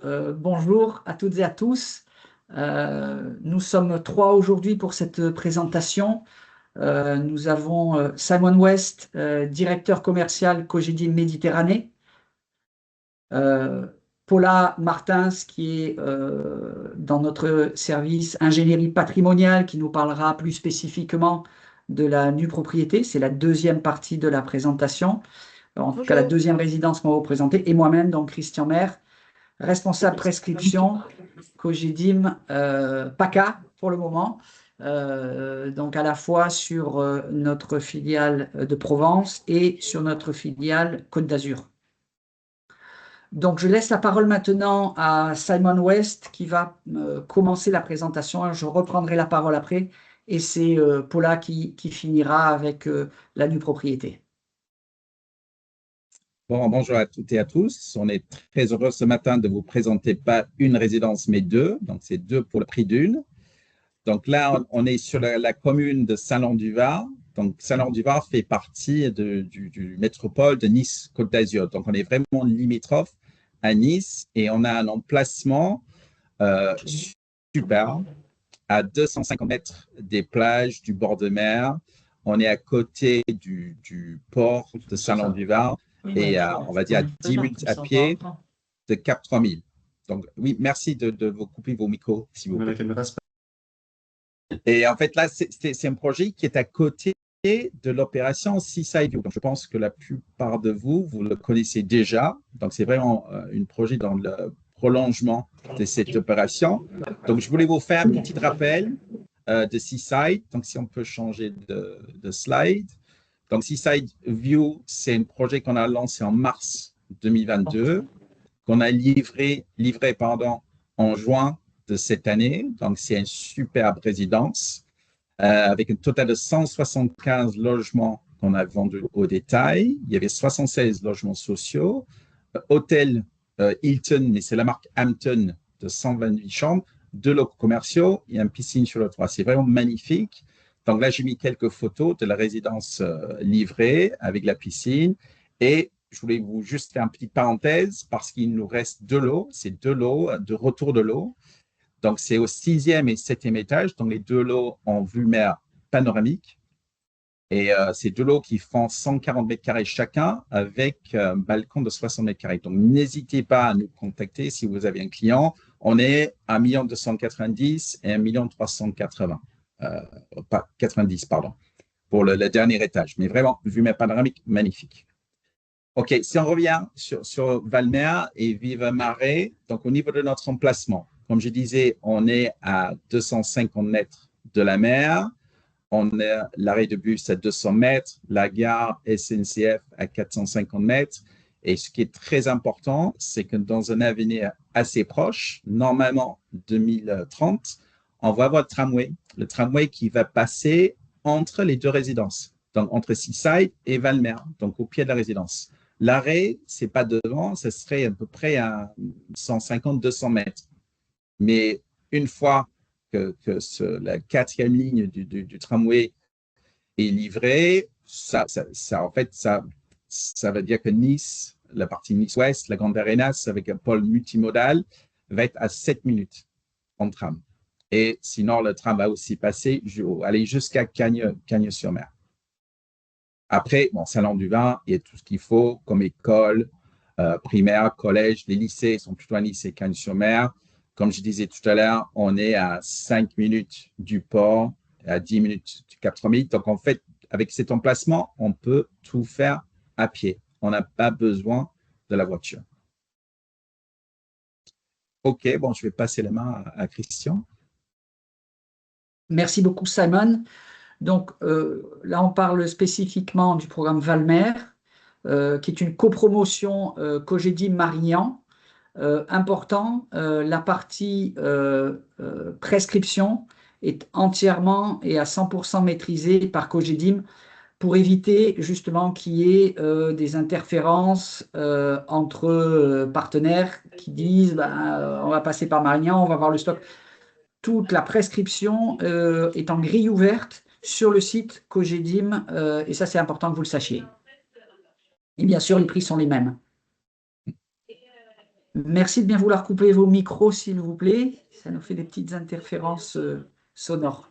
Bonjour à toutes et à tous. Nous sommes trois aujourd'hui pour cette présentation. Nous avons Simon West, directeur commercial Cogedim Méditerranée, Paula Martins, qui est dans notre service ingénierie patrimoniale, qui nous parlera plus spécifiquement de la nue propriété. C'est la deuxième partie de la présentation, en tout cas la deuxième résidence qu'on va vous présenter, et moi-même, donc Christian Maire, responsable prescription, Cogedim PACA pour le moment, donc à la fois sur notre filiale de Provence et sur notre filiale Côte d'Azur. Donc je laisse la parole maintenant à Simon West qui va commencer la présentation. Je reprendrai la parole après et c'est Paula qui finira avec la nue propriété. Bon, bonjour à toutes et à tous. On est très heureux ce matin de vous présenter pas une résidence, mais deux. Donc, c'est deux pour le prix d'une. Donc là, on est sur la commune de Saint-Laurent-du-Var. Donc, Saint-Laurent-du-Var fait partie du métropole de Nice-Côte d'Azur. Donc, on est vraiment limitrophe à Nice et on a un emplacement super à 250 mètres des plages, du bord de mer. On est à côté du port de Saint-Laurent-du-Var. Et on va dire à 10 minutes à pied de Cap 3000. Donc, oui, merci de vous couper vos micros, s'il vous plaît. Et en fait, là, c'est un projet qui est à côté de l'opération Seaside View. Donc, je pense que la plupart de vous, vous le connaissez déjà. Donc, c'est vraiment un projet dans le prolongement de cette opération. Donc, je voulais vous faire un petit rappel de Seaside. Donc, si on peut changer de slide. Donc, Seaside View, c'est un projet qu'on a lancé en mars 2022, qu'on a livré en juin de cette année. Donc, c'est une superbe résidence avec un total de 175 logements qu'on a vendus au détail. Il y avait 76 logements sociaux. Hôtel Hilton, mais c'est la marque Hampton de 128 chambres, 2 locaux commerciaux et une piscine sur le toit. C'est vraiment magnifique. Donc là, j'ai mis quelques photos de la résidence livrée avec la piscine. Et je voulais vous juste faire une petite parenthèse parce qu'il nous reste 2 lots. C'est 2 lots de retour de l'eau. Donc, c'est au 6e et 7e étage. Donc, les 2 lots en vue mer panoramique. Et c'est 2 lots qui font 140 mètres carrés chacun avec un balcon de 60 mètres carrés. Donc, n'hésitez pas à nous contacter si vous avez un client. On est à 1 290 000 et 1 380 000. Pas 90, pardon, pour le dernier étage. Mais vraiment, vue mer panoramique, magnifique. OK, si on revient sur Valmer et Vive-Marais, donc au niveau de notre emplacement, comme je disais, on est à 250 mètres de la mer. On a l'arrêt de bus à 200 mètres, la gare SNCF à 450 mètres. Et ce qui est très important, c'est que dans un avenir assez proche, normalement 2030, on va avoir le tramway qui va passer entre les deux résidences, donc entre Seaside et Valmer, donc au pied de la résidence. L'arrêt, ce n'est pas devant, ce serait à peu près à 150-200 mètres. Mais une fois que la 4e ligne du tramway est livrée, en fait, ça veut dire que Nice, la partie Nice-Ouest, la Grande Arenas, avec un pôle multimodal, va être à 7 minutes en tram. Et sinon, le tram va aussi passer, aller jusqu'à Cagnes-sur-Mer. Après, bon, Saint-Laurent-du-Var, il y a tout ce qu'il faut comme école, primaire, collège. Les lycées sont plutôt à Nice et Cagnes-sur-Mer. Comme je disais tout à l'heure, on est à 5 minutes du port, à 10 minutes du Cap 3000. Donc, en fait, avec cet emplacement, on peut tout faire à pied. On n'a pas besoin de la voiture. OK, bon, je vais passer la main à Christian. Merci beaucoup, Simon. Donc là, on parle spécifiquement du programme Valmer, qui est une copromotion Cogedim Marignan. Important, la partie prescription est entièrement et à 100% maîtrisée par Cogedim pour éviter justement qu'il y ait des interférences entre partenaires qui disent on va passer par Marignan, on va voir le stock. Toute la prescription est en grille ouverte sur le site Cogedim, et ça c'est important que vous le sachiez. Et bien sûr, les prix sont les mêmes. Merci de bien vouloir couper vos micros, s'il vous plaît. Ça nous fait des petites interférences sonores.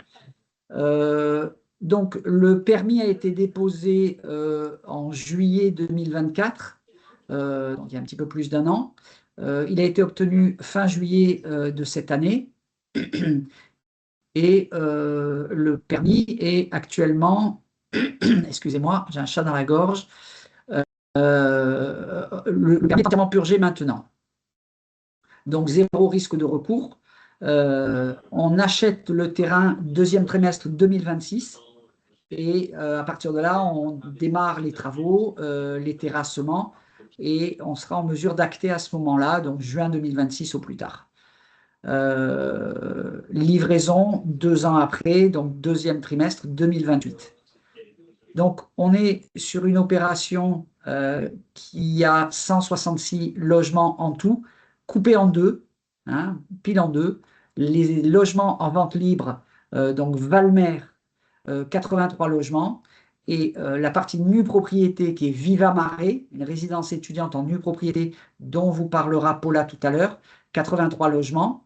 Donc, le permis a été déposé en juillet 2024, donc il y a un petit peu plus d'un an. Il a été obtenu fin juillet de cette année. Et le permis est actuellement, excusez-moi, j'ai un chat dans la gorge, le permis est entièrement purgé maintenant. Donc, zéro risque de recours. On achète le terrain deuxième trimestre 2026 et à partir de là, on démarre les travaux, les terrassements et on sera en mesure d'acter à ce moment-là, donc juin 2026 au plus tard. Livraison 2 ans après, donc deuxième trimestre 2028. Donc, on est sur une opération qui a 166 logements en tout, coupés en deux, hein, pile en deux. Les logements en vente libre, donc Valmer, 83 logements, et la partie nue propriété qui est Viva Mare, une résidence étudiante en nue propriété dont vous parlera Paula tout à l'heure, 83 logements,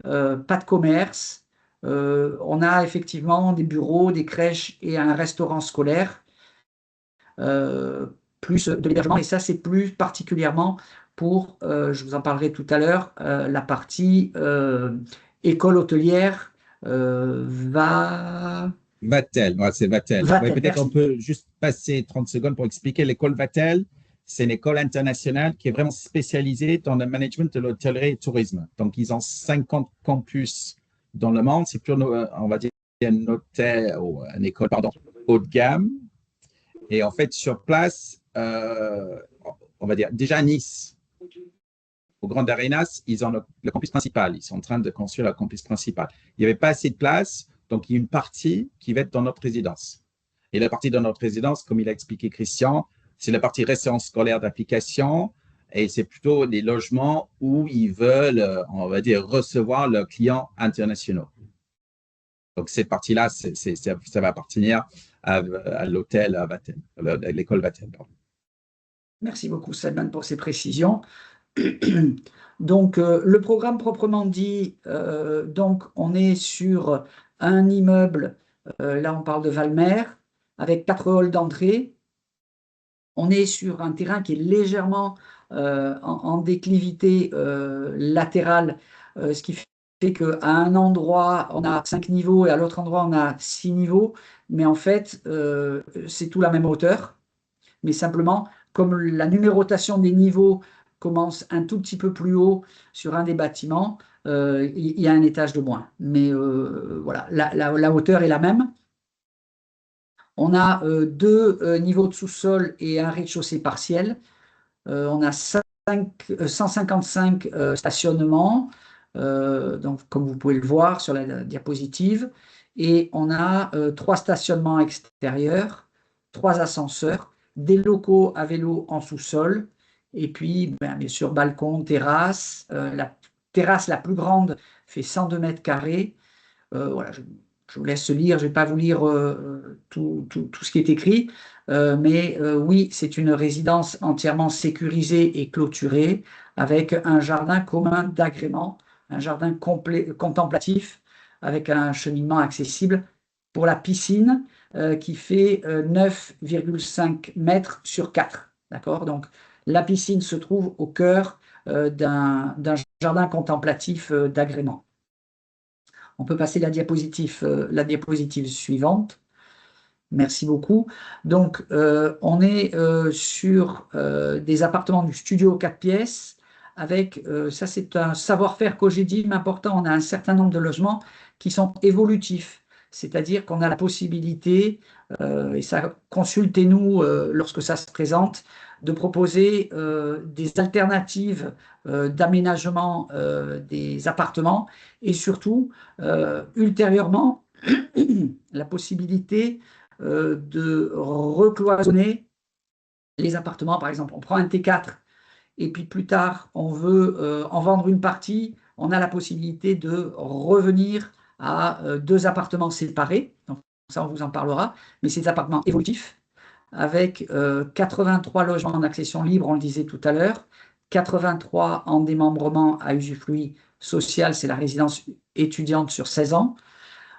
pas de commerce. On a effectivement des bureaux, des crèches et un restaurant scolaire. Plus de l'hébergement, et ça c'est plus particulièrement pour, je vous en parlerai tout à l'heure, la partie école hôtelière Vatel, ouais, c'est Vatel. Ouais, Vatel, peut-être on merci. peut juste passer 30 secondes pour expliquer. L'école Vatel, c'est une école internationale qui est vraiment spécialisée dans le management de l'hôtellerie et tourisme. Donc, ils ont 50 campus dans le monde. C'est plus, on va dire, un hôtel, ou une école, pardon, haut de gamme. Et en fait, sur place, on va dire, déjà à Nice, au Grand Arenas, ils ont le campus principal. Ils sont en train de construire le campus principal. Il n'y avait pas assez de place, donc il y a une partie qui va être dans notre résidence. Et la partie dans notre résidence, comme il a expliqué Christian, c'est la partie résidence scolaire d'application et c'est plutôt des logements où ils veulent, on va dire, recevoir leurs clients internationaux. Donc, cette partie-là, ça va appartenir à l'hôtel à Vatel, à l'école Vatel. Merci beaucoup, Salman, pour ces précisions. Donc, le programme proprement dit, donc, on est sur un immeuble, là on parle de Valmer, avec 4 halls d'entrée. On est sur un terrain qui est légèrement en déclivité latérale, ce qui fait qu'à un endroit, on a 5 niveaux et à l'autre endroit, on a 6 niveaux. Mais en fait, c'est tout la même hauteur. Mais simplement, comme la numérotation des niveaux commence un tout petit peu plus haut sur un des bâtiments, il y a un étage de moins. Mais voilà, la hauteur est la même. On a 2 niveaux de sous-sol et un rez-de-chaussée partiel. On a 155 stationnements, donc, comme vous pouvez le voir sur la diapositive. Et on a 3 stationnements extérieurs, 3 ascenseurs, des locaux à vélo en sous-sol, et puis, bien sûr, balcon, terrasse. La terrasse la plus grande fait 102 mètres carrés. Voilà, je vous laisse lire, je ne vais pas vous lire tout ce qui est écrit, mais oui, c'est une résidence entièrement sécurisée et clôturée, avec un jardin commun d'agrément, un jardin contemplatif, avec un cheminement accessible pour la piscine qui fait 9,5 mètres sur 4. D'accord? Donc, la piscine se trouve au cœur d'un jardin contemplatif d'agrément. On peut passer la diapositive suivante. Merci beaucoup. Donc, on est sur des appartements du studio 4 pièces avec, ça c'est un savoir-faire Cogedim important, on a un certain nombre de logements qui sont évolutifs. C'est-à-dire qu'on a la possibilité, et ça, consultez-nous lorsque ça se présente, de proposer des alternatives d'aménagement des appartements et surtout, ultérieurement, la possibilité de recloisonner les appartements. Par exemple, on prend un T4 et puis plus tard, on veut en vendre une partie, on a la possibilité de revenir à 2 appartements séparés. Donc, ça, on vous en parlera. Mais c'est des appartements évolutifs avec 83 logements en accession libre, on le disait tout à l'heure, 83 en démembrement à usufruit social, c'est la résidence étudiante sur 16 ans.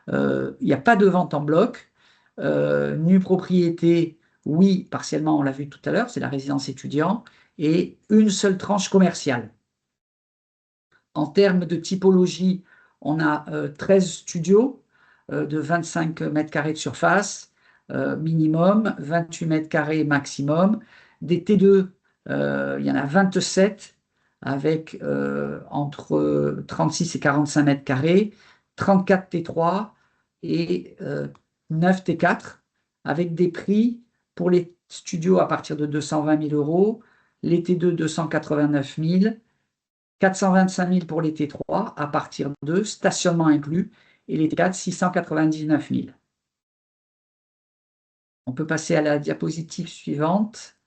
Il n'y a pas de vente en bloc. Nue propriété, oui, partiellement, on l'a vu tout à l'heure, c'est la résidence étudiant, et une seule tranche commerciale. En termes de typologie, on a 13 studios de 25 mètres carrés de surface minimum, 28 mètres carrés maximum. Des T2, il y en a 27 avec entre 36 et 45 mètres carrés, 34 T3 et 9 T4 avec des prix pour les studios à partir de 220 000 euros, les T2 289 000, 425 000 pour les T3 à partir de stationnement inclus et les T4 699 000. On peut passer à la diapositive suivante.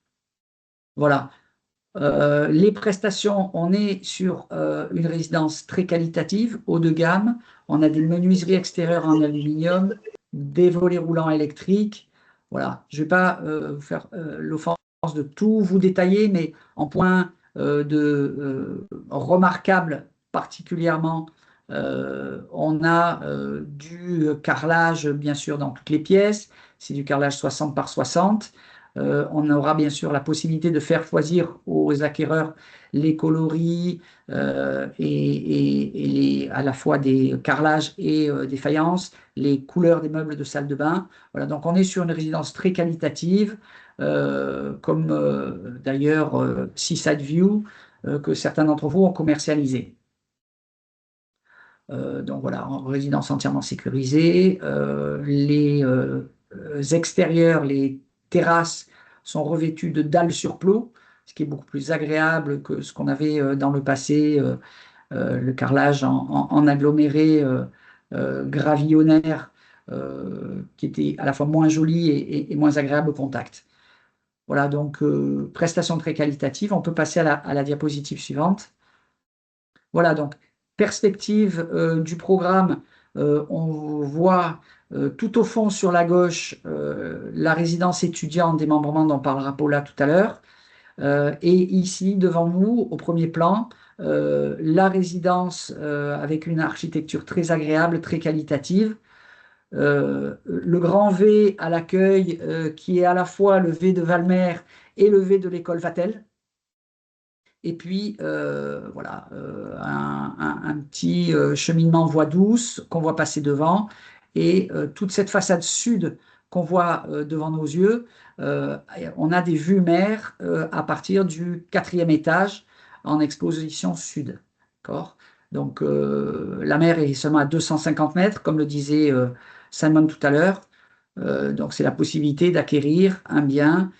Voilà. Les prestations, on est sur une résidence très qualitative, haut de gamme. On a des menuiseries extérieures en aluminium, des volets roulants électriques. Voilà. Je ne vais pas vous faire l'offense de tout vous détailler, mais en point remarquable particulièrement, on a du carrelage, bien sûr, dans toutes les pièces. C'est du carrelage 60 par 60. On aura bien sûr la possibilité de faire choisir aux acquéreurs les coloris et à la fois des carrelages et des faïences, les couleurs des meubles de salle de bain. Voilà, donc on est sur une résidence très qualitative, comme d'ailleurs Seaside View, que certains d'entre vous ont commercialisé. Donc voilà, en résidence entièrement sécurisée. Les extérieurs, les terrasses sont revêtues de dalles sur plot, ce qui est beaucoup plus agréable que ce qu'on avait dans le passé, le carrelage en aggloméré gravillonnaire, qui était à la fois moins joli et moins agréable au contact. Voilà, donc prestation très qualitative. On peut passer à la diapositive suivante. Voilà, donc perspective du programme, on voit tout au fond sur la gauche la résidence étudiante démembrement dont parlera Paula tout à l'heure. Et ici, devant nous, au premier plan, la résidence avec une architecture très agréable, très qualitative. Le grand V à l'accueil qui est à la fois le V de Valmer et le V de l'école Vatel. Et puis, voilà, un petit cheminement voie douce qu'on voit passer devant. Et toute cette façade sud qu'on voit devant nos yeux, on a des vues mer à partir du 4e étage en exposition sud. Donc, la mer est seulement à 250 mètres, comme le disait Simon tout à l'heure. Donc, c'est la possibilité d'acquérir un bien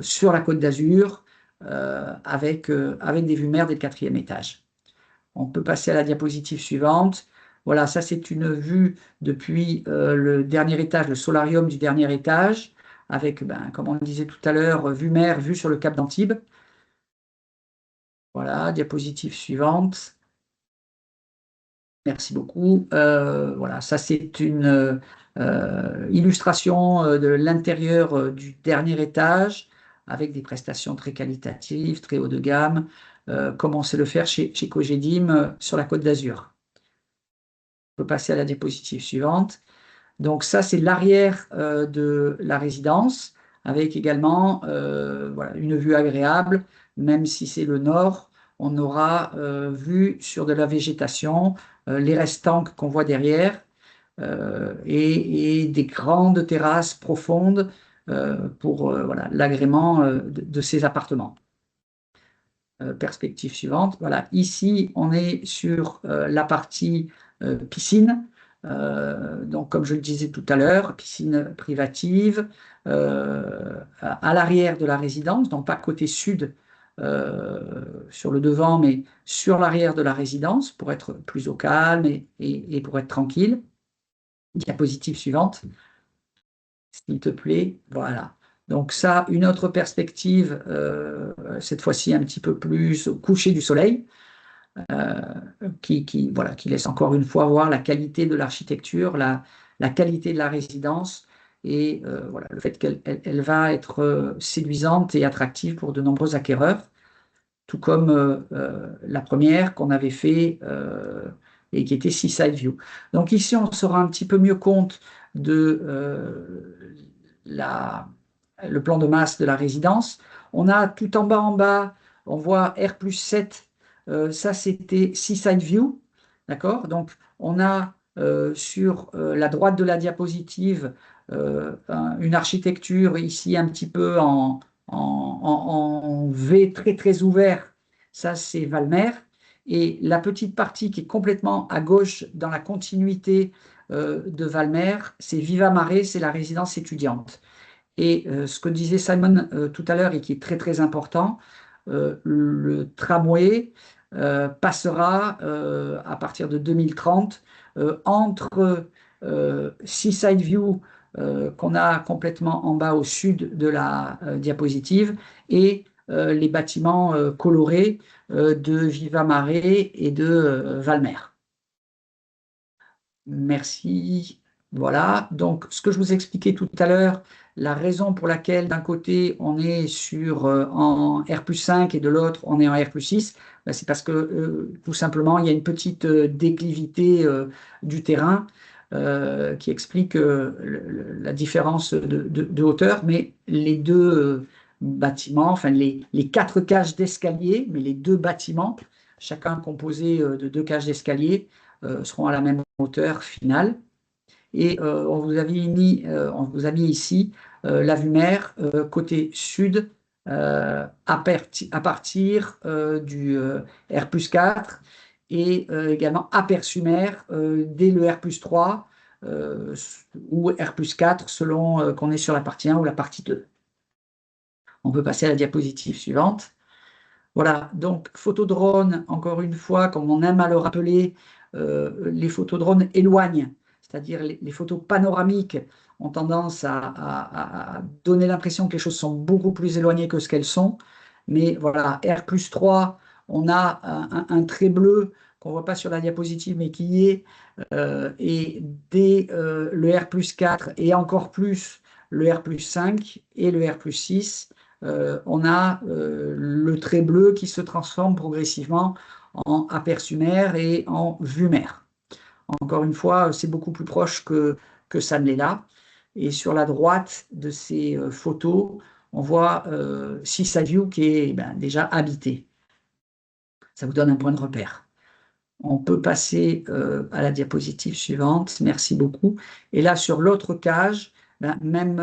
sur la Côte d'Azur, avec des vues mer dès le 4e étage. On peut passer à la diapositive suivante. Voilà, ça c'est une vue depuis le dernier étage, le solarium du dernier étage, avec, comme on le disait tout à l'heure, vue mer, vue sur le cap d'Antibes. Voilà, diapositive suivante. Merci beaucoup. Voilà, ça c'est une illustration de l'intérieur du dernier étage avec des prestations très qualitatives, très haut de gamme, comme on sait le faire chez Cogedim sur la Côte d'Azur. On peut passer à la diapositive suivante. Donc ça, c'est l'arrière de la résidence, avec également voilà, une vue agréable, même si c'est le nord, on aura vue sur de la végétation, les restants qu'on voit derrière, et des grandes terrasses profondes pour voilà, l'agrément de ces appartements. Perspective suivante. Voilà, ici, on est sur la partie piscine. Donc, comme je le disais tout à l'heure, piscine privative à l'arrière de la résidence, donc pas côté sud sur le devant, mais sur l'arrière de la résidence pour être plus au calme et pour être tranquille. Diapositive suivante, s'il te plaît. Voilà. Donc ça, une autre perspective, cette fois-ci un petit peu plus au coucher du soleil, voilà, qui laisse encore une fois voir la qualité de l'architecture, la qualité de la résidence et voilà, le fait qu'elle va être séduisante et attractive pour de nombreux acquéreurs. tout comme la première qu'on avait fait et qui était Seaside View. Donc ici, on se rend un petit peu mieux compte de le plan de masse de la résidence. On a tout en bas, on voit R+7, ça c'était Seaside View, d'accord? Donc on a sur la droite de la diapositive une architecture ici un petit peu en V très très ouvert, ça c'est Valmer. Et la petite partie qui est complètement à gauche dans la continuité de Valmer, c'est Viva Mare, c'est la résidence étudiante. Et ce que disait Simon tout à l'heure et qui est très très important, le tramway passera à partir de 2030 entre Seaside View qu'on a complètement en bas au sud de la diapositive et les bâtiments colorés de Viva Mare et de Valmer. Merci. Voilà. Donc, ce que je vous expliquais tout à l'heure, la raison pour laquelle d'un côté on est en R+5 et de l'autre on est en R+6, ben, c'est parce que tout simplement il y a une petite déclivité du terrain qui explique la différence de hauteur, mais les deux bâtiments, enfin les 4 cages d'escalier, mais les deux bâtiments, chacun composé de 2 cages d'escalier, seront à la même hauteur finale. Et on vous a mis ici la vue mer côté sud à partir du R+4 et également aperçu mer dès le R+3 ou R+4 selon qu'on est sur la partie 1 ou la partie 2. On peut passer à la diapositive suivante. Voilà, donc photodrone, encore une fois, comme on aime à le rappeler, les photodrones éloignent, c'est-à-dire les photos panoramiques ont tendance à donner l'impression que les choses sont beaucoup plus éloignées que ce qu'elles sont. Mais voilà, R+3, on a un trait bleu qu'on ne voit pas sur la diapositive, mais qui y est. Et dès le R+4 et encore plus le R+5 et le R+6, on a le trait bleu qui se transforme progressivement en aperçu mer et en vue mer. Encore une fois, c'est beaucoup plus proche que ça ne l'est là. Et sur la droite de ces photos, on voit Seaside View qui est déjà habité. Ça vous donne un point de repère. On peut passer à la diapositive suivante. Merci beaucoup. Et là, sur l'autre cage, même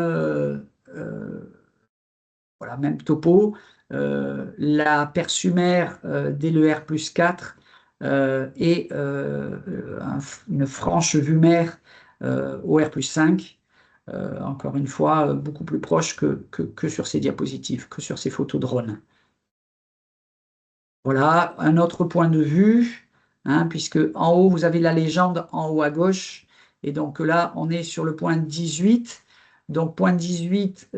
voilà, même topo. La persumère dès le R+4 et une franche vue mer au R+5. Encore une fois, beaucoup plus proche que sur ces diapositives, que sur ces photos drones. Voilà, un autre point de vue, hein, puisque en haut, vous avez la légende en haut à gauche. Et donc là, on est sur le point 18. Donc, point 18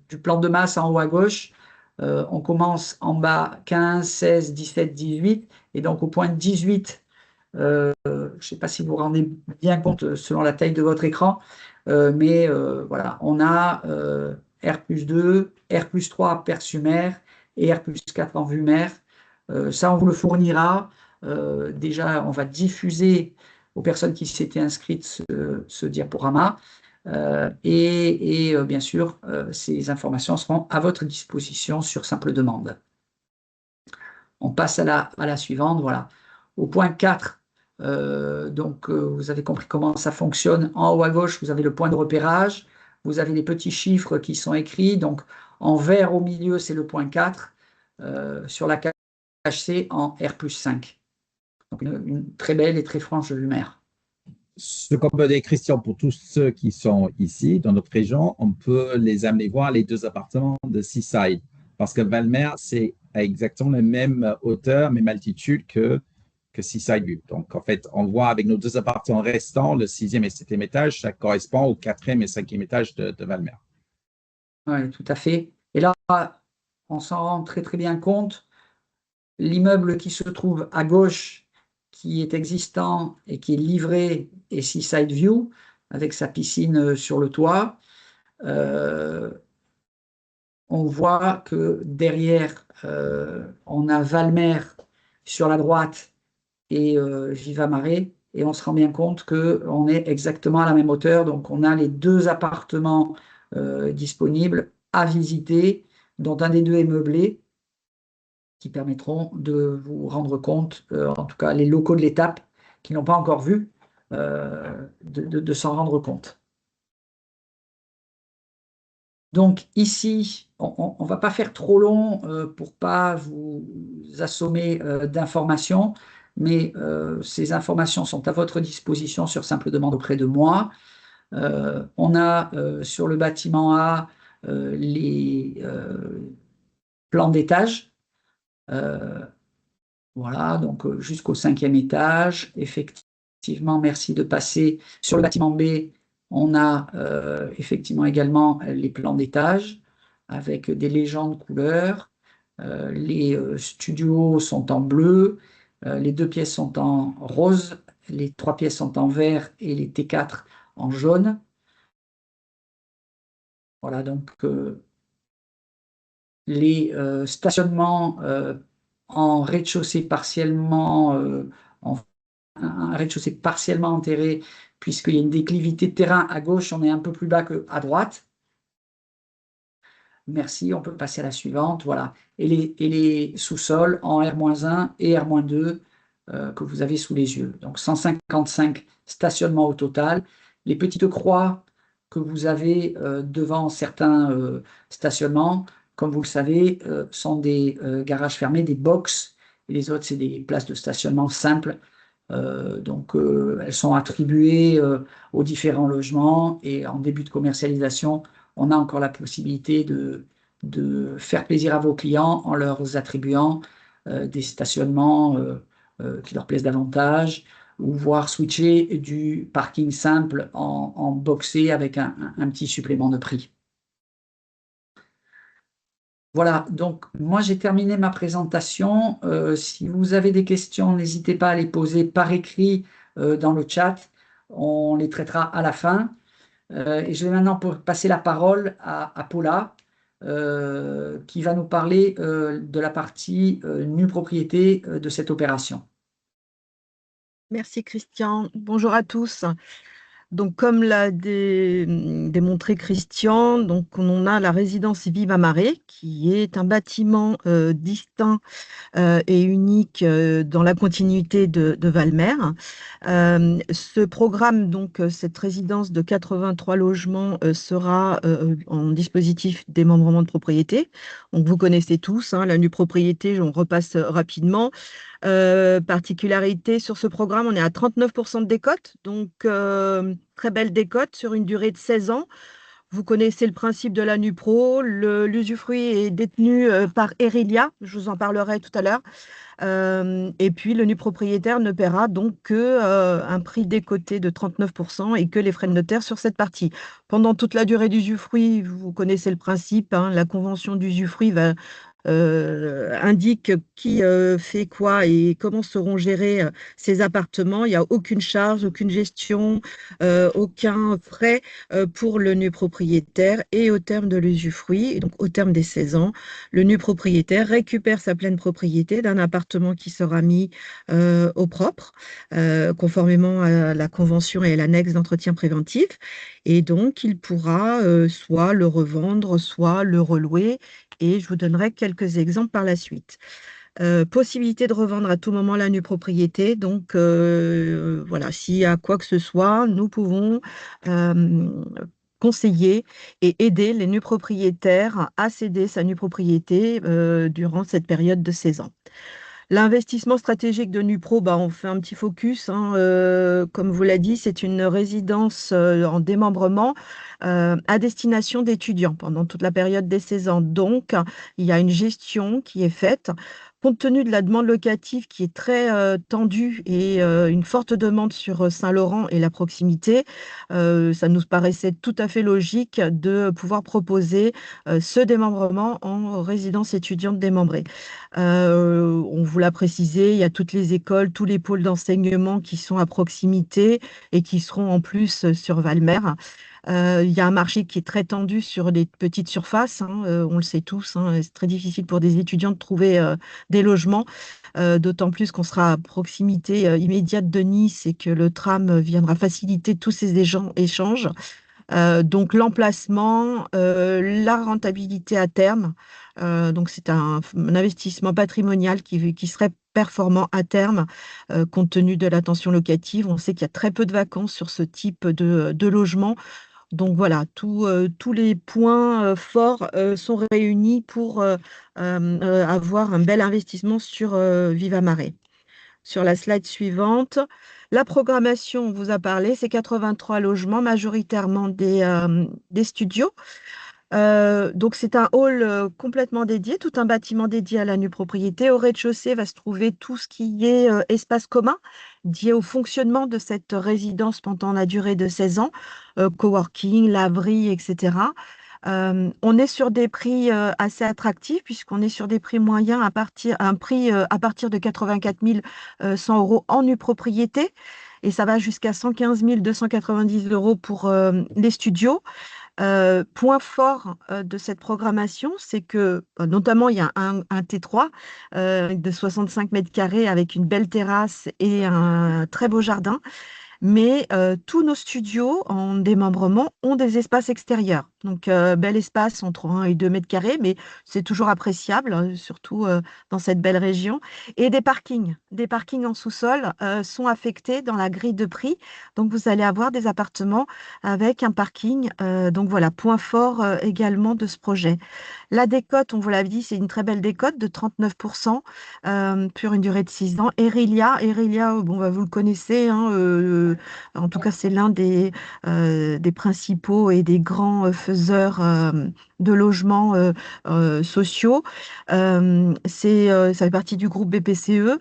du plan de masse en haut à gauche. On commence en bas 15, 16, 17, 18. Et donc, au point 18, je ne sais pas si vous vous rendez bien compte selon la taille de votre écran, mais voilà, on a R+2, R+3 aperçu mer et R+4 en vue mer. Ça, on vous le fournira. Déjà, on va diffuser aux personnes qui s'étaient inscrites ce diaporama. Et bien sûr, ces informations seront à votre disposition sur simple demande. On passe à la suivante. Voilà. Au point 4, vous avez compris comment ça fonctionne. En haut à gauche, vous avez le point de repérage. Vous avez les petits chiffres qui sont écrits. Donc, en vert au milieu, c'est le point 4. Sur la cage C, en R+5. Donc, une très belle et très franche vue mer. Ce qu'on peut dire, Christian, pour tous ceux qui sont ici, dans notre région, on peut les amener voir les 2 appartements de Seaside. Parce que Valmer, c'est à exactement la même hauteur, même altitude que Seaside View. Donc, en fait, on voit avec nos 2 appartements restants, le 6e et 7e étage, ça correspond au 4e et 5e étage de Valmer. Oui, tout à fait. Et là, on s'en rend très très bien compte. L'immeuble qui se trouve à gauche, qui est existant et qui est livré, est Seaside View, avec sa piscine sur le toit. on voit que derrière, on a Valmer sur la droite et Vivamaré, et on se rend bien compte qu'on est exactement à la même hauteur. Donc, on a les deux appartements disponibles à visiter, dont un des deux est meublé, qui permettront de vous rendre compte, en tout cas les locaux de l'étape qui n'ont pas encore vu, de s'en rendre compte. Donc ici, on ne va pas faire trop long pour pas vous assommer d'informations, mais ces informations sont à votre disposition sur simple demande auprès de moi. On a sur le bâtiment A les plans d'étage. Voilà, donc jusqu'au 5e étage. Effectivement, merci de passer. Sur le bâtiment B, on a effectivement également les plans d'étage avec des légendes couleurs. Les studios sont en bleu, les 2 pièces sont en rose, les 3 pièces sont en vert et les T4 en jaune. Voilà, donc les stationnements en rez-de-chaussée partiellement, un rez-de-chaussée partiellement enterré, puisqu'il y a une déclivité de terrain à gauche, on est un peu plus bas qu'à droite. Merci, on peut passer à la suivante. Voilà. Et les sous-sols en R-1 et R-2 que vous avez sous les yeux. Donc 155 stationnements au total. Les petites croix que vous avez devant certains stationnements, comme vous le savez, sont des garages fermés, des box, et les autres, c'est des places de stationnement simples. Donc, elles sont attribuées aux différents logements et en début de commercialisation, on a encore la possibilité de faire plaisir à vos clients en leur attribuant des stationnements qui leur plaisent davantage ou voire switcher du parking simple en boxé avec un petit supplément de prix. Voilà, donc moi j'ai terminé ma présentation. Si vous avez des questions, n'hésitez pas à les poser par écrit dans le chat. On les traitera à la fin. Et je vais maintenant passer la parole à Paula, qui va nous parler de la partie nue propriété de cette opération. Merci Christian. Bonjour à tous. Donc, comme l'a démontré Christian, donc on a la résidence Vivamaré, qui est un bâtiment distinct et unique dans la continuité de Valmer. Ce programme, donc cette résidence de 83 logements, sera en dispositif démembrement de propriété. Donc, vous connaissez tous, hein, la nue propriété, on repasse rapidement. Particularité sur ce programme, on est à 39% de décote, donc très belle décote sur une durée de 16 ans. Vous connaissez le principe de la NUPRO, l'usufruit est détenu par Erilia, je vous en parlerai tout à l'heure. Et puis le nu propriétaire ne paiera donc que un prix décoté de 39% et que les frais de notaire sur cette partie. Pendant toute la durée d'usufruit, vous connaissez le principe, hein, la convention d'usufruit va indique qui fait quoi et comment seront gérés ces appartements. Il n'y a aucune charge, aucune gestion, aucun frais pour le nu propriétaire. Et au terme de l'usufruit, donc au terme des 16 ans, le nu propriétaire récupère sa pleine propriété d'un appartement qui sera mis au propre, conformément à la convention et à l'annexe d'entretien préventif. Et donc, il pourra soit le revendre, soit le relouer. Et je vous donnerai quelques exemples par la suite. Possibilité de revendre à tout moment la nue propriété. Donc, voilà, s'il y a quoi que ce soit, nous pouvons conseiller et aider les nus propriétaires à céder sa nue propriété durant cette période de 16 ans. L'investissement stratégique de Nupro, bah, on fait un petit focus, hein, comme vous l'a dit, c'est une résidence en démembrement à destination d'étudiants pendant toute la période des 16 ans. Donc, il y a une gestion qui est faite. Compte tenu de la demande locative qui est très tendue et une forte demande sur Saint-Laurent et la proximité, ça nous paraissait tout à fait logique de pouvoir proposer ce démembrement en résidence étudiante démembrée. On vous l'a précisé, il y a toutes les écoles, tous les pôles d'enseignement qui sont à proximité et qui seront en plus sur Valmer. Il y a un marché qui est très tendu sur les petites surfaces, hein, on le sait tous, hein, c'est très difficile pour des étudiants de trouver des logements, d'autant plus qu'on sera à proximité immédiate de Nice et que le tram viendra faciliter tous ces échanges. Donc l'emplacement, la rentabilité à terme. Donc c'est un investissement patrimonial qui serait performant à terme, compte tenu de la tension locative. On sait qu'il y a très peu de vacances sur ce type de logement. Donc voilà, tous les points forts sont réunis pour avoir un bel investissement sur Vivamarais. Sur la slide suivante, la programmation, on vous a parlé, c'est 83 logements, majoritairement des studios. Donc c'est un hall complètement dédié, tout un bâtiment dédié à la nue propriété. Au rez-de-chaussée va se trouver tout ce qui est espace commun, lié au fonctionnement de cette résidence pendant la durée de 16 ans, coworking, laverie, etc. On est sur des prix assez attractifs puisqu'on est sur des prix moyens un prix à partir de 84 100 euros en nue propriété et ça va jusqu'à 115 290 euros pour les studios. Point fort de cette programmation, c'est que notamment il y a un T3 de 65 mètres carrés avec une belle terrasse et un très beau jardin. Mais tous nos studios en démembrement ont des espaces extérieurs. Donc, bel espace entre 1 et 2 mètres carrés, mais c'est toujours appréciable, surtout dans cette belle région. Et des parkings. Des parkings en sous-sol sont affectés dans la grille de prix. Donc, vous allez avoir des appartements avec un parking. Donc, voilà, point fort également de ce projet. La décote, on vous l'a dit, c'est une très belle décote de 39% pour une durée de 6 ans. Erilia, bon, bah, vous le connaissez, hein, en tout cas, c'est l'un des principaux et des grands faiseurs de logements sociaux. Ça fait partie du groupe BPCE.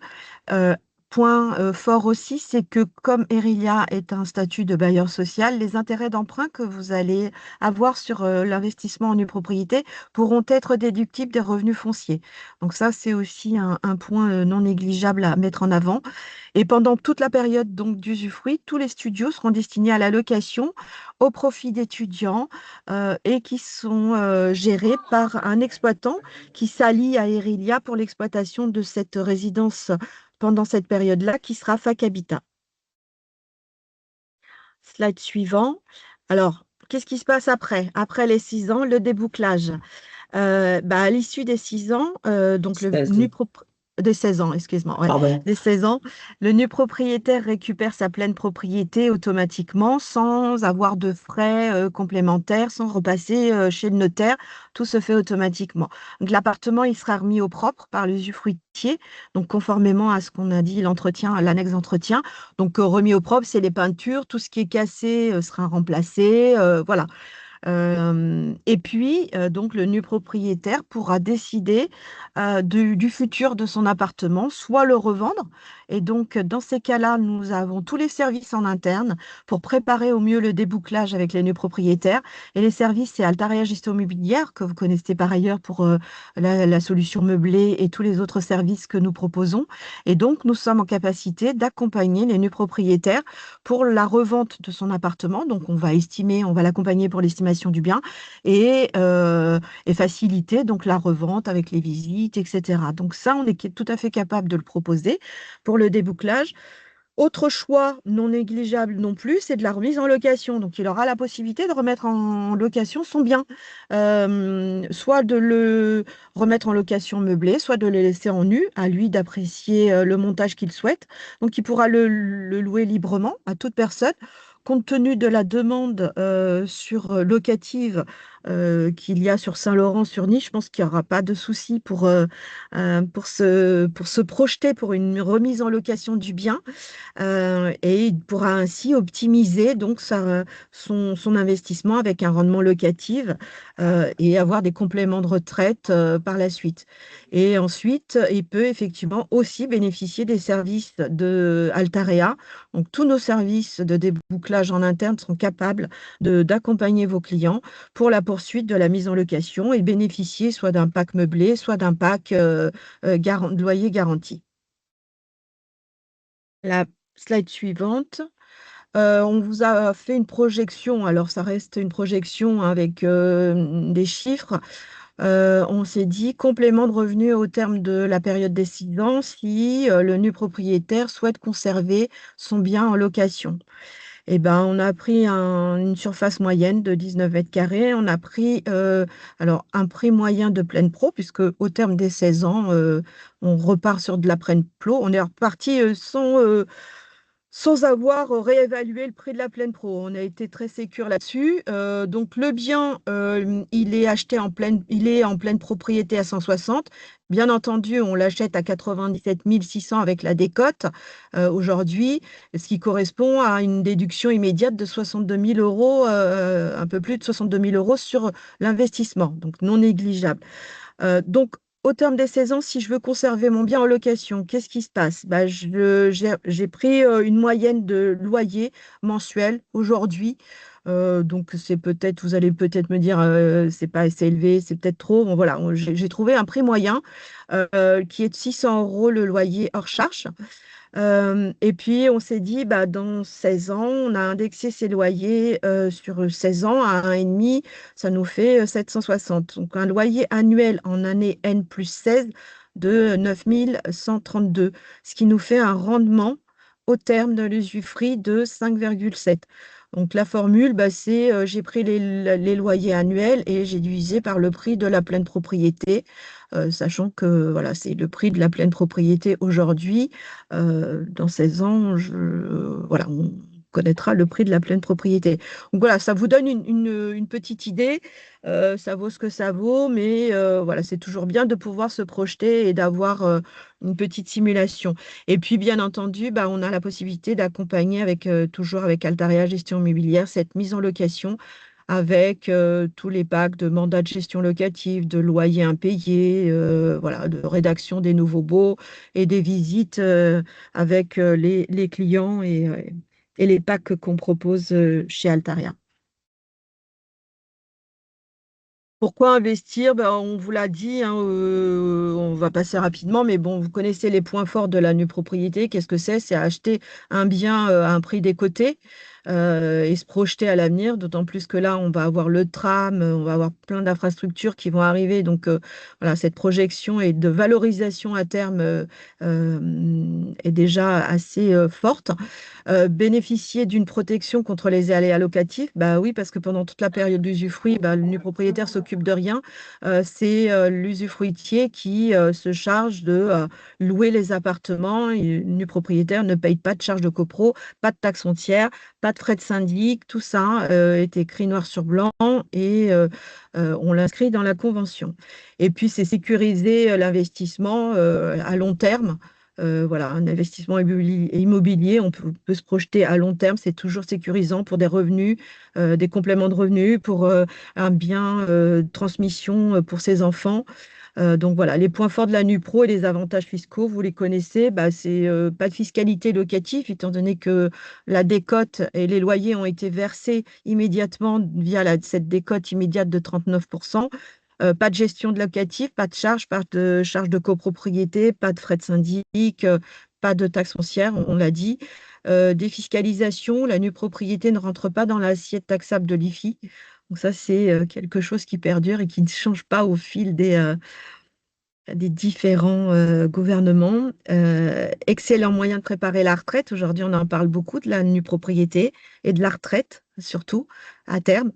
Point fort aussi, c'est que comme Erilia est un statut de bailleur social, les intérêts d'emprunt que vous allez avoir sur l'investissement en nue propriété pourront être déductibles des revenus fonciers. Donc ça, c'est aussi un point non négligeable à mettre en avant. Et pendant toute la période donc d'usufruit, tous les studios seront destinés à la location au profit d'étudiants et qui sont gérés par un exploitant qui s'allie à Erilia pour l'exploitation de cette résidence pendant cette période-là, qui sera Fac Habitat. Slide suivant. Alors, qu'est-ce qui se passe après? Après les 6 ans, le débouclage. À l'issue des 6 ans, donc le nu des 16 ans, excuse-moi, ouais, des 16 ans, le nu propriétaire récupère sa pleine propriété automatiquement sans avoir de frais complémentaires, sans repasser chez le notaire. Tout se fait automatiquement. Donc l'appartement, il sera remis au propre par l'usufruitier, donc conformément à ce qu'on a dit, l'annexe d'entretien. Donc remis au propre, c'est les peintures, tout ce qui est cassé sera remplacé, voilà. Et puis, donc, le nu propriétaire pourra décider du futur de son appartement, soit le revendre. Et donc, dans ces cas-là, nous avons tous les services en interne pour préparer au mieux le débouclage avec les nus propriétaires. Et les services, c'est Altaria Gestion Immobilière, que vous connaissez par ailleurs pour la solution meublée et tous les autres services que nous proposons. Et donc, nous sommes en capacité d'accompagner les nus propriétaires pour la revente de son appartement. Donc, on va l'accompagner pour l'estimation du bien et faciliter donc la revente avec les visites, etc. Donc ça, on est tout à fait capable de le proposer pour le débouclage. Autre choix non négligeable non plus, c'est de la remise en location. Donc, il aura la possibilité de remettre en location son bien, soit de le remettre en location meublée, soit de le laisser en nu, à lui d'apprécier le montage qu'il souhaite. Donc, il pourra le louer librement à toute personne. Compte tenu de la demande locative qu'il y a sur Saint-Laurent-sur-Nice, je pense qu'il n'y aura pas de souci pour se projeter pour une remise en location du bien. Et il pourra ainsi optimiser donc son investissement avec un rendement locatif et avoir des compléments de retraite par la suite. Et ensuite, il peut effectivement aussi bénéficier des services de Altarea. Donc, tous nos services de débouclage en interne sont capables d'accompagner vos clients pour la poursuite de la mise en location et bénéficier soit d'un pack meublé, soit d'un pack loyer garanti. La slide suivante. On vous a fait une projection, alors ça reste une projection avec des chiffres. On s'est dit complément de revenus au terme de la période des 6 ans si le nu propriétaire souhaite conserver son bien en location. Eh ben, on a pris une surface moyenne de 19 mètres carrés. On a pris alors un prix moyen de pleine pro, puisque au terme des 16 ans, on repart sur de la pleine pro. On est reparti sans avoir réévalué le prix de la pleine pro. On a été très sécure là-dessus. Donc le bien, il est en pleine propriété à 160. Bien entendu, on l'achète à 97 600 avec la décote aujourd'hui, ce qui correspond à une déduction immédiate de 62 000 euros, un peu plus de 62 000 euros sur l'investissement, donc non négligeable. Donc, au terme des 16 ans, si je veux conserver mon bien en location, qu'est-ce qui se passe? Bah, j'ai pris une moyenne de loyer mensuel aujourd'hui. Donc, vous allez peut-être me dire, c'est pas assez élevé, c'est peut-être trop. Bon, voilà, j'ai trouvé un prix moyen qui est de 600 euros le loyer hors charge. Et puis, on s'est dit, bah, dans 16 ans, on a indexé ses loyers sur 16 ans à 1,5, ça nous fait 760. Donc, un loyer annuel en année N plus 16 de 9 132, ce qui nous fait un rendement au terme de l'usufruit de 5,7. Donc, la formule, bah, c'est j'ai pris les loyers annuels et j'ai divisé par le prix de la pleine propriété, sachant que voilà, c'est le prix de la pleine propriété aujourd'hui. Dans 16 ans, voilà, on connaîtra le prix de la pleine propriété. Donc voilà, ça vous donne une petite idée. Ça vaut ce que ça vaut, mais voilà, c'est toujours bien de pouvoir se projeter et d'avoir une petite simulation. Et puis, bien entendu, bah, on a la possibilité d'accompagner toujours avec Altaria Gestion Immobilière cette mise en location avec tous les packs de mandats de gestion locative, de loyers impayés, voilà, de rédaction des nouveaux baux et des visites avec les clients et les packs qu'on propose chez Altaria. Pourquoi investir? Ben, on vous l'a dit, hein, on va passer rapidement, mais bon, vous connaissez les points forts de la nue propriété. Qu'est-ce que c'est? C'est acheter un bien à un prix décoté et se projeter à l'avenir, d'autant plus que là, on va avoir le tram, on va avoir plein d'infrastructures qui vont arriver. Donc, voilà, cette projection et de valorisation à terme est déjà assez forte. Bénéficier d'une protection contre les aléas locatifs, bah oui, parce que pendant toute la période d'usufruit, bah, le nu propriétaire s'occupe de rien. C'est l'usufruitier qui se charge de louer les appartements. Et le nu propriétaire ne paye pas de charges de copro, pas de taxes foncières, pas de frais de syndic. Tout ça est écrit noir sur blanc et on l'inscrit dans la convention. Et puis, c'est sécuriser l'investissement à long terme. Voilà, un investissement immobilier, on peut se projeter à long terme, c'est toujours sécurisant pour des revenus, des compléments de revenus, pour un bien de transmission pour ses enfants. Donc voilà, les points forts de la NUPRO et les avantages fiscaux, vous les connaissez, bah, c'est pas de fiscalité locative, étant donné que la décote et les loyers ont été versés immédiatement via cette décote immédiate de 39%. Pas de gestion de locatif, pas de charge de copropriété, pas de frais de syndic, pas de taxes foncières, on l'a dit. Défiscalisation, la nue propriété ne rentre pas dans l'assiette taxable de l'IFI. Donc ça, c'est quelque chose qui perdure et qui ne change pas au fil des différents gouvernements. Excellent moyen de préparer la retraite. Aujourd'hui, on en parle beaucoup de la nue propriété et de la retraite, surtout à terme.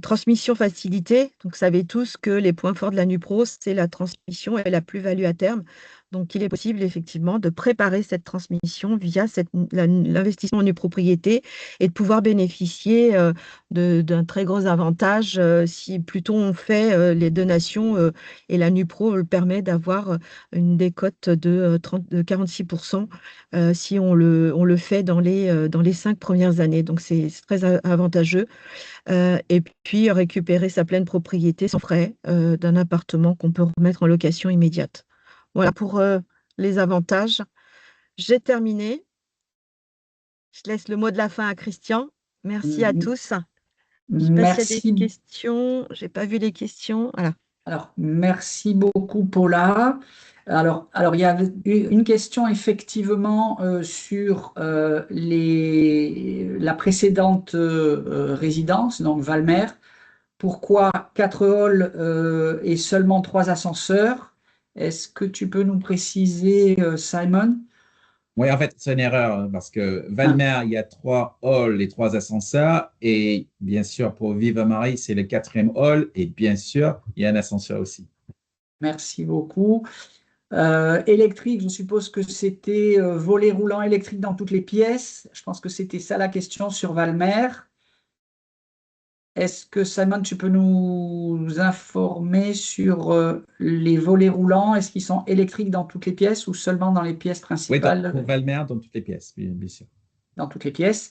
Transmission facilitée. Donc, vous savez tous que les points forts de la NUPRO, c'est la transmission et la plus-value à terme. Donc, il est possible effectivement de préparer cette transmission via l'investissement en nue propriété et de pouvoir bénéficier d'un très gros avantage si plutôt on fait les donations et la NUPRO le permet d'avoir une décote de 46% si on le fait dans les 5 premières années. Donc, c'est très avantageux. Et puis, récupérer sa pleine propriété sans frais d'un appartement qu'on peut remettre en location immédiate. Voilà pour les avantages. J'ai terminé. Je laisse le mot de la fin à Christian. Merci à tous. Je ne sais pas s'il y a des Merci. questions. Je n'ai pas vu les questions. Voilà. Alors, merci beaucoup, Paula. Il y a une question effectivement sur la précédente résidence, donc Valmer. Pourquoi 4 halls et seulement 3 ascenseurs? Est-ce que tu peux nous préciser, Simon? Oui, en fait, c'est une erreur hein, parce que Ah, Valmer, il y a 3 halls et 3 ascenseurs. Et bien sûr, pour Viva Marie, c'est le 4e hall. Et bien sûr, il y a un ascenseur aussi. merci beaucoup. Électrique, je suppose que c'était volet roulant électrique dans toutes les pièces. Je pense que c'était ça la question sur Valmer. Est-ce que Simon, tu peux nous informer sur les volets roulants? Est-ce qu'ils sont électriques dans toutes les pièces ou seulement dans les pièces Oui, principales? pour Valmer, dans toutes les pièces, bien sûr. Dans toutes les pièces.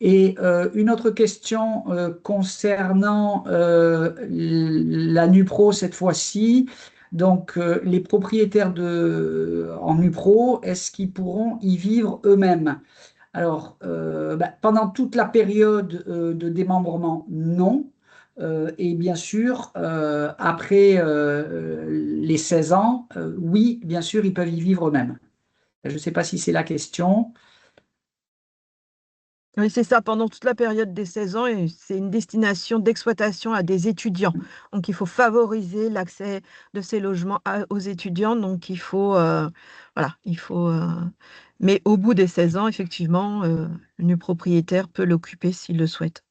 Et une autre question concernant la NuPro cette fois-ci. Donc, les propriétaires en NuPro, est-ce qu'ils pourront y vivre eux-mêmes? Alors, pendant toute la période de démembrement, non. Et bien sûr, après les 16 ans, oui, bien sûr, ils peuvent y vivre eux-mêmes. Je ne sais pas si c'est la question. Oui, c'est ça, pendant toute la période des 16 ans, et c'est une destination d'exploitation à des étudiants. Donc, il faut favoriser l'accès de ces logements aux étudiants. Donc, voilà, mais au bout des 16 ans, effectivement, le nu propriétaire peut l'occuper s'il le souhaite.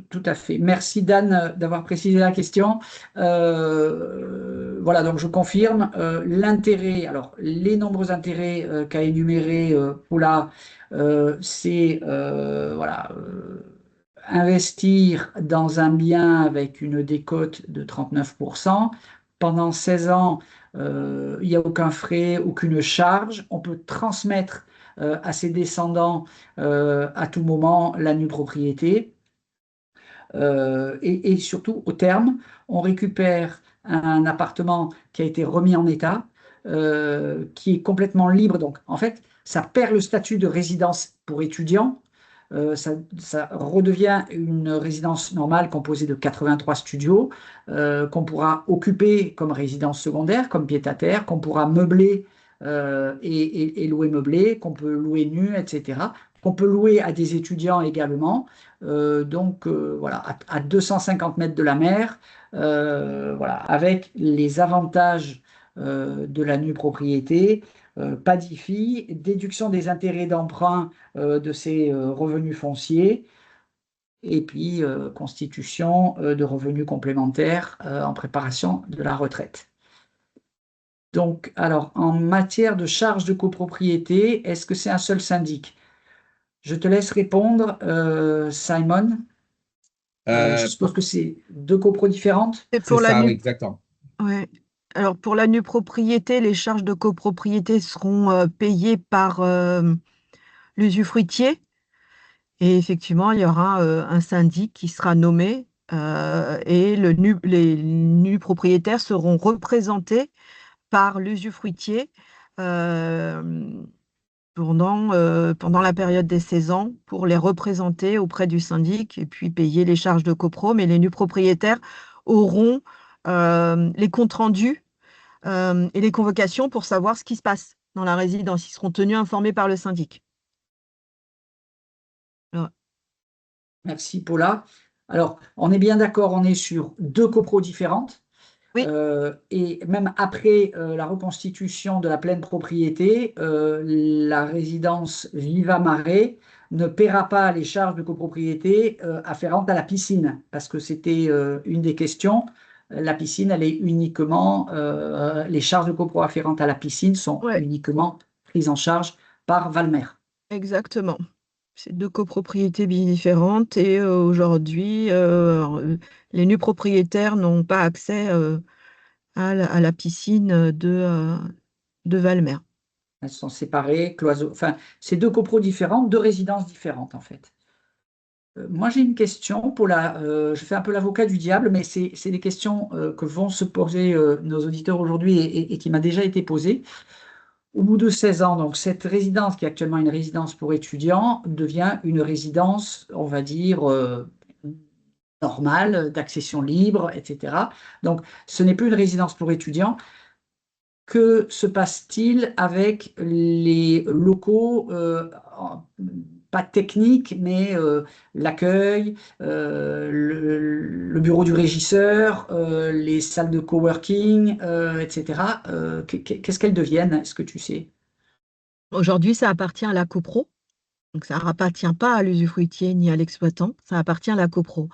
Tout à fait. Merci Dan d'avoir précisé la question. Voilà, donc je confirme l'intérêt. Alors, les nombreux intérêts qu'a énuméré Paula, c'est voilà, investir dans un bien avec une décote de 39%. Pendant 16 ans, il n'y a aucun frais, aucune charge. On peut transmettre à ses descendants à tout moment la nue propriété. Et surtout, au terme, on récupère un appartement qui a été remis en état, qui est complètement libre. Donc, en fait, ça perd le statut de résidence pour étudiants. Ça redevient une résidence normale composée de 83 studios qu'on pourra occuper comme résidence secondaire, comme pied-à-terre, qu'on pourra meubler et louer meublé, qu'on peut louer nu, etc. Qu'on peut louer à des étudiants également. Voilà, à 250 mètres de la mer, voilà, avec les avantages de la nue propriété, pas d'IFI, déduction des intérêts d'emprunt de ses revenus fonciers, et puis constitution de revenus complémentaires en préparation de la retraite. Donc, alors, en matière de charges de copropriété, est-ce que c'est un seul syndic? Je te laisse répondre, Simon. Je suppose que c'est 2 copros différentes. Et C'est pour la ça, oui, nu, exactement. ouais. Alors, pour la nue propriété, les charges de copropriété seront payées par l'usufruitier. Et effectivement, il y aura un syndic qui sera nommé et les nus propriétaires seront représentés par l'usufruitier euh, pendant la période des 16 ans pour les représenter auprès du syndic et puis payer les charges de copro. Mais les nus propriétaires auront les comptes rendus et les convocations pour savoir ce qui se passe dans la résidence. Ils seront tenus informés par le syndic. Voilà. Merci, Paula. Alors, on est bien d'accord, on est sur 2 copros différentes. Oui, Et même après la reconstitution de la pleine propriété, la résidence Viva Mare ne paiera pas les charges de copropriété afférentes à la piscine, parce que c'était une des questions. La piscine, elle est uniquement, les charges de copro afférentes à la piscine sont ouais, uniquement prises en charge par Valmer. exactement. C'est deux copropriétés bien différentes et aujourd'hui, les nus propriétaires n'ont pas accès à la piscine de Valmer. Elles sont séparées, cloisons. Enfin, c'est 2 copros différents, 2 résidences différentes en fait. Moi, j'ai une question je fais un peu l'avocat du diable, mais c'est des questions que vont se poser nos auditeurs aujourd'hui et qui m'a déjà été posée. Au bout de 16 ans, donc cette résidence, qui est actuellement une résidence pour étudiants, devient une résidence, on va dire, normale, d'accession libre, etc. Donc, ce n'est plus une résidence pour étudiants. Que se passe-t-il avec les locaux, pas techniques, mais l'accueil, le bureau du régisseur, les salles de coworking, etc. Qu'est-ce qu'elles deviennent? Est-ce que tu sais? Aujourd'hui, ça appartient à la copro. Donc, ça n'appartient pas à l'usufruitier ni à l'exploitant, ça appartient à la copro.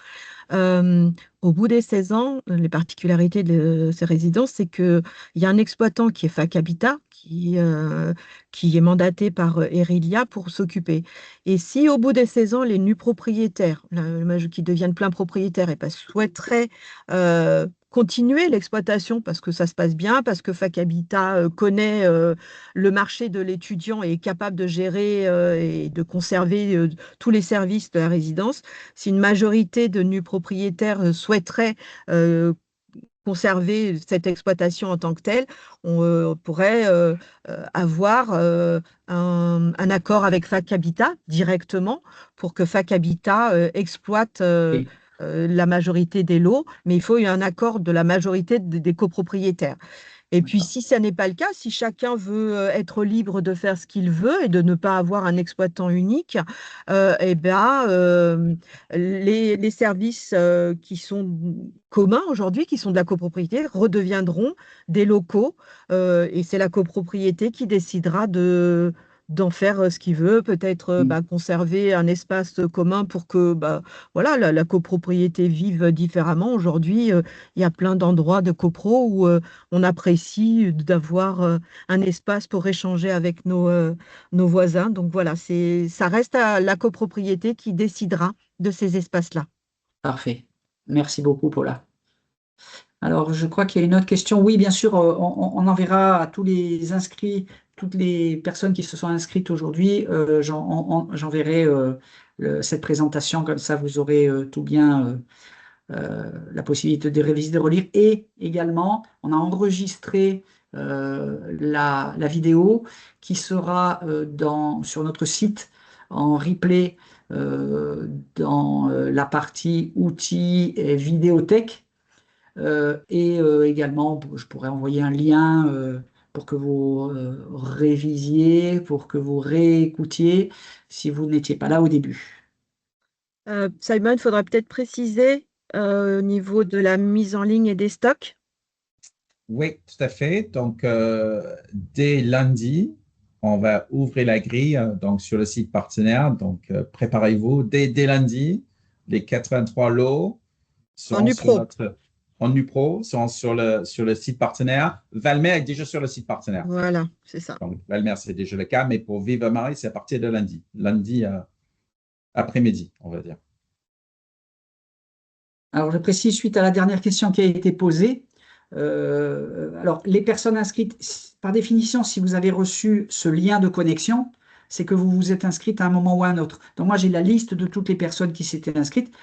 Euh, Au bout des 16 ans, les particularités de ces résidences, c'est qu'il y a un exploitant qui est Fac Habitat, qui est mandaté par Erilia pour s'occuper. Et si au bout des 16 ans, les nus propriétaires, qui deviennent pleins propriétaires, et ben, souhaiteraient continuer l'exploitation parce que ça se passe bien, parce que Fac Habitat connaît le marché de l'étudiant et est capable de gérer et de conserver tous les services de la résidence, si une majorité de nus propriétaires souhaiterait conserver cette exploitation en tant que telle, on pourrait avoir un accord avec Fac Habitat directement pour que Fac Habitat exploite Et la majorité des lots, mais il faut un accord de la majorité des copropriétaires. Et puis, d'accord. si ça n'est pas le cas, si chacun veut être libre de faire ce qu'il veut et de ne pas avoir un exploitant unique, eh ben, les services qui sont communs aujourd'hui, qui sont de la copropriété, redeviendront des locaux. Et c'est la copropriété qui décidera d'en faire ce qu'il veut, peut-être conserver un espace commun pour que voilà, la copropriété vive différemment. Aujourd'hui, il y a plein d'endroits de copro où on apprécie d'avoir un espace pour échanger avec nos voisins. Donc voilà, ça reste à la copropriété qui décidera de ces espaces-là. Parfait. Merci beaucoup, Paula. Alors, je crois qu'il y a une autre question. Oui, bien sûr, on enverra à tous les inscrits, toutes les personnes qui se sont inscrites aujourd'hui, j'enverrai cette présentation, comme ça vous aurez tout bien la possibilité de réviser, de relire. Et également, on a enregistré la vidéo qui sera sur notre site en replay dans la partie outils et vidéothèque. Également, je pourrais envoyer un lien pour que vous révisiez, pour que vous réécoutiez si vous n'étiez pas là au début. Simon, il faudra peut-être préciser au niveau de la mise en ligne et des stocks. Oui, tout à fait. Donc, dès lundi, on va ouvrir la grille donc, sur le site partenaire. Donc, préparez-vous. Dès lundi, les 83 lots En seront sur UPRO. notre en NuPro, seront sur le site partenaire. Valmer est déjà sur le site partenaire. Voilà, c'est ça. Donc, Valmer, c'est déjà le cas, mais pour Viva Marie, c'est à partir de lundi. Lundi après-midi, on va dire. Alors, je précise, suite à la dernière question qui a été posée, alors les personnes inscrites, par définition, si vous avez reçu ce lien de connexion, c'est que vous vous êtes inscrite à un moment ou à un autre. Donc moi, j'ai la liste de toutes les personnes qui s'étaient inscrites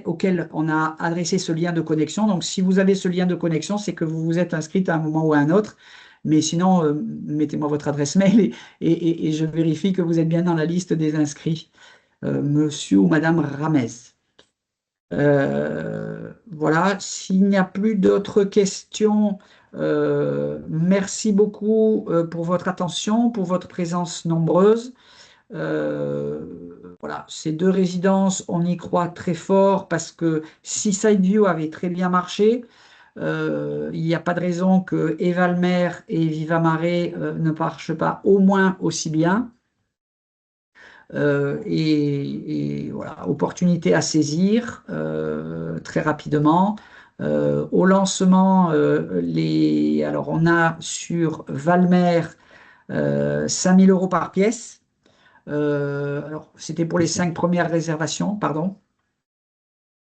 auxquelles on a adressé ce lien de connexion. Donc si vous avez ce lien de connexion, c'est que vous vous êtes inscrite à un moment ou à un autre. Mais sinon, mettez-moi votre adresse mail et je vérifie que vous êtes bien dans la liste des inscrits. Monsieur ou Madame Ramez. Voilà, s'il n'y a plus d'autres questions, merci beaucoup pour votre attention, pour votre présence nombreuse. Voilà, ces deux résidences, on y croit très fort parce que si Sideview avait très bien marché, il n'y a pas de raison que Evalmer et Vivamare ne marchent pas au moins aussi bien. Voilà, opportunité à saisir très rapidement. Au lancement, alors on a sur Valmer 5 000 € par pièce. Alors, c'était pour les 5 premières réservations, pardon.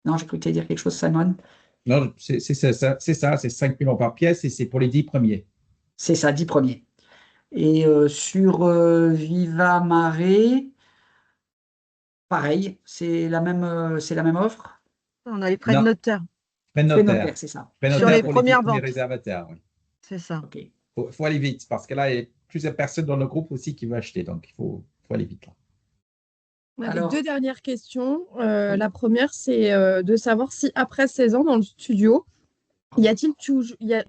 Non, j'ai cru que tu allais dire quelque chose, Simon. Non, c'est ça, c'est 5 millions par pièce et c'est pour les 10 premiers. C'est ça, 10 premiers. Et sur Viva Mare, pareil, c'est la même offre. On a les frais de Non, notaire frais de Frais notaire. notaire, c'est ça. Frais de sur notaire les pour les 10 premières premiers ventes. réservataires. Oui. C'est ça. OK. Faut aller vite parce que là, il y a plusieurs personnes dans le groupe aussi qui veulent acheter. Donc, faut aller vite. Là. On avait Alors, deux dernières questions. La première, c'est de savoir si après 16 ans dans le studio, y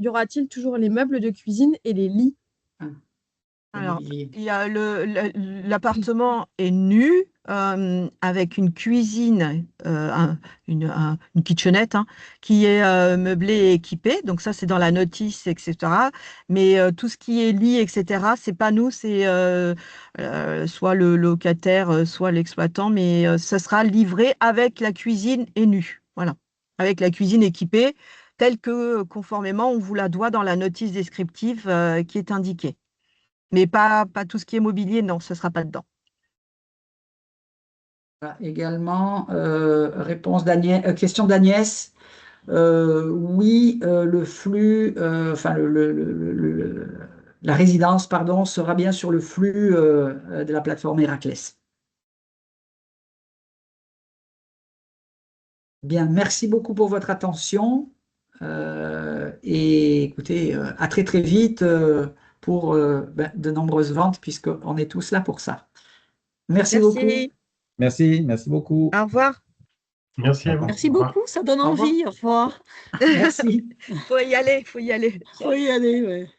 aura-t-il toujours les meubles de cuisine et les lits? Alors, Olivier. il y a l'appartement est nu avec une cuisine, une kitchenette qui est meublée et équipée. Donc ça, c'est dans la notice, etc. Mais tout ce qui est lit, etc., c'est pas nous, c'est soit le locataire, soit l'exploitant. Mais ça sera livré avec la cuisine et nu. Voilà, avec la cuisine équipée, telle que conformément on vous la doit dans la notice descriptive qui est indiquée. Mais pas tout ce qui est mobilier, non, ce ne sera pas dedans. Voilà, également, question d'Agnès. Oui, le flux, enfin la résidence, pardon, sera bien sur le flux de la plateforme Héraclès. Bien, merci beaucoup pour votre attention. Et écoutez, à très très vite pour de nombreuses ventes, puisqu'on est tous là pour ça. Merci beaucoup. Merci. Merci beaucoup. Au revoir. Merci à vous. Merci Au revoir. beaucoup, ça donne Au revoir. envie. Au revoir. Merci. Faut y aller, faut y aller. Faut y aller, ouais.